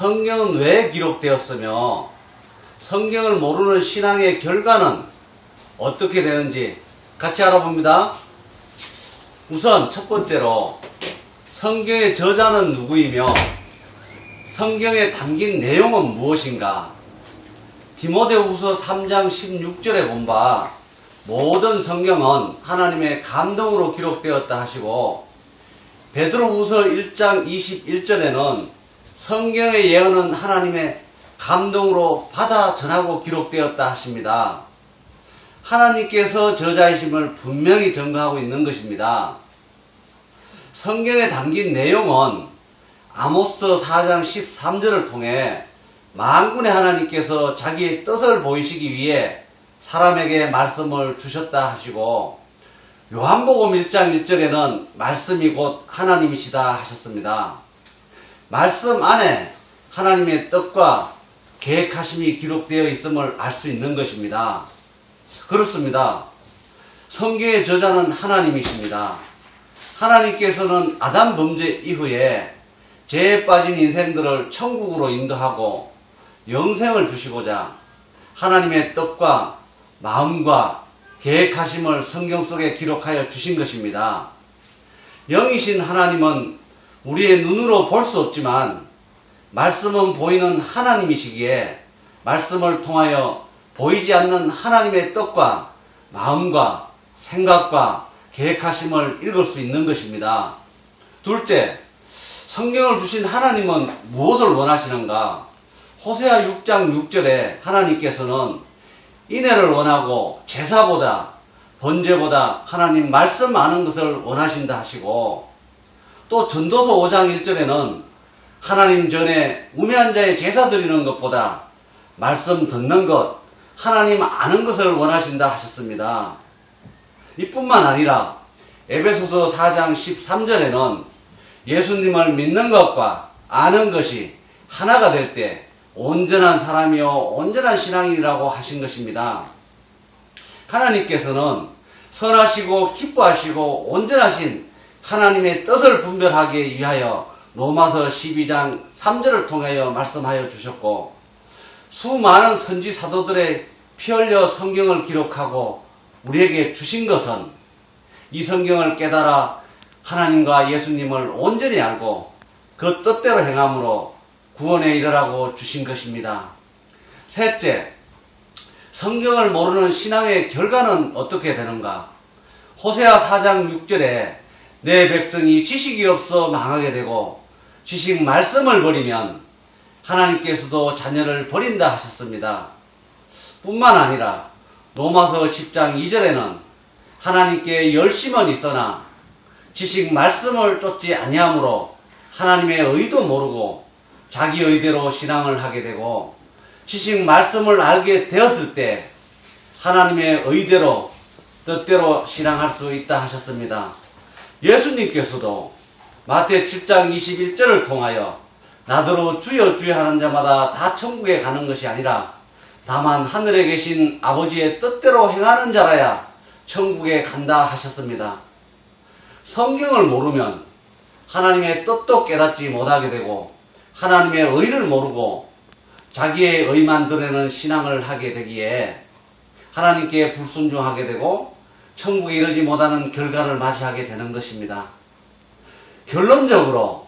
성경은 왜 기록되었으며 성경을 모르는 신앙의 결과는 어떻게 되는지 같이 알아봅니다. 우선 첫 번째로 성경의 저자는 누구이며 성경에 담긴 내용은 무엇인가? 디모데후서 3장 16절에 본 바 모든 성경은 하나님의 감동으로 기록되었다 하시고 베드로후서 1장 21절에는 성경의 예언은 하나님의 감동으로 받아 전하고 기록되었다 하십니다. 하나님께서 저자이심을 분명히 증거하고 있는 것입니다. 성경에 담긴 내용은 아모스 4장 13절을 통해 만군의 하나님께서 자기의 뜻을 보이시기 위해 사람에게 말씀을 주셨다 하시고 요한복음 1장 1절에는 말씀이 곧 하나님이시다 하셨습니다. 말씀 안에 하나님의 뜻과 계획하심이 기록되어 있음을 알 수 있는 것입니다. 그렇습니다. 성경의 저자는 하나님이십니다. 하나님께서는 아담 범죄 이후에 죄에 빠진 인생들을 천국으로 인도하고 영생을 주시고자 하나님의 뜻과 마음과 계획하심을 성경 속에 기록하여 주신 것입니다. 영이신 하나님은 우리의 눈으로 볼 수 없지만 말씀은 보이는 하나님이시기에 말씀을 통하여 보이지 않는 하나님의 뜻과 마음과 생각과 계획하심을 읽을 수 있는 것입니다. 둘째, 성경을 주신 하나님은 무엇을 원하시는가? 호세아 6장 6절에 하나님께서는 인애를 원하고 제사보다 번제보다 하나님 말씀 아는 것을 원하신다 하시고 또 전도서 5장 1절에는 하나님 전에 우매한 자의 제사 드리는 것보다 말씀 듣는 것, 하나님 아는 것을 원하신다 하셨습니다. 이뿐만 아니라 에베소서 4장 13절에는 예수님을 믿는 것과 아는 것이 하나가 될 때 온전한 사람이요 온전한 신앙이라고 하신 것입니다. 하나님께서는 선하시고 기뻐하시고 온전하신 하나님의 뜻을 분별하기 위하여 로마서 12장 3절을 통하여 말씀하여 주셨고 수많은 선지 사도들의 피 흘려 성경을 기록하고 우리에게 주신 것은 이 성경을 깨달아 하나님과 예수님을 온전히 알고 그 뜻대로 행함으로 구원에 이르라고 주신 것입니다. 셋째, 성경을 모르는 신앙의 결과는 어떻게 되는가? 호세아 4장 6절에 내 백성이 지식이 없어 망하게 되고 지식 말씀을 버리면 하나님께서도 자녀를 버린다 하셨습니다. 뿐만 아니라 로마서 10장 2절에는 하나님께 열심은 있으나 지식 말씀을 쫓지 아니하므로 하나님의 의도 모르고 자기 의대로 신앙을 하게 되고 지식 말씀을 알게 되었을 때 하나님의 의대로 뜻대로 신앙할 수 있다 하셨습니다. 예수님께서도 마태 7장 21절을 통하여 나더러 주여 주여 하는 자마다 다 천국에 가는 것이 아니라 다만 하늘에 계신 아버지의 뜻대로 행하는 자라야 천국에 간다 하셨습니다. 성경을 모르면 하나님의 뜻도 깨닫지 못하게 되고 하나님의 의를 모르고 자기의 의만 드러내는 신앙을 하게 되기에 하나님께 불순종하게 되고 천국에 이르지 못하는 결과를 맞이하게 되는 것입니다. 결론적으로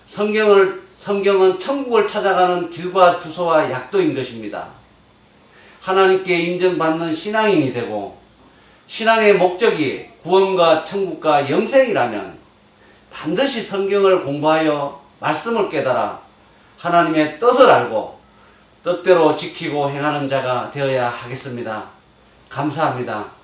성경은 천국을 찾아가는 길과 주소와 약도인 것입니다. 하나님께 인정받는 신앙인이 되고 신앙의 목적이 구원과 천국과 영생이라면 반드시 성경을 공부하여 말씀을 깨달아 하나님의 뜻을 알고 뜻대로 지키고 행하는 자가 되어야 하겠습니다. 감사합니다.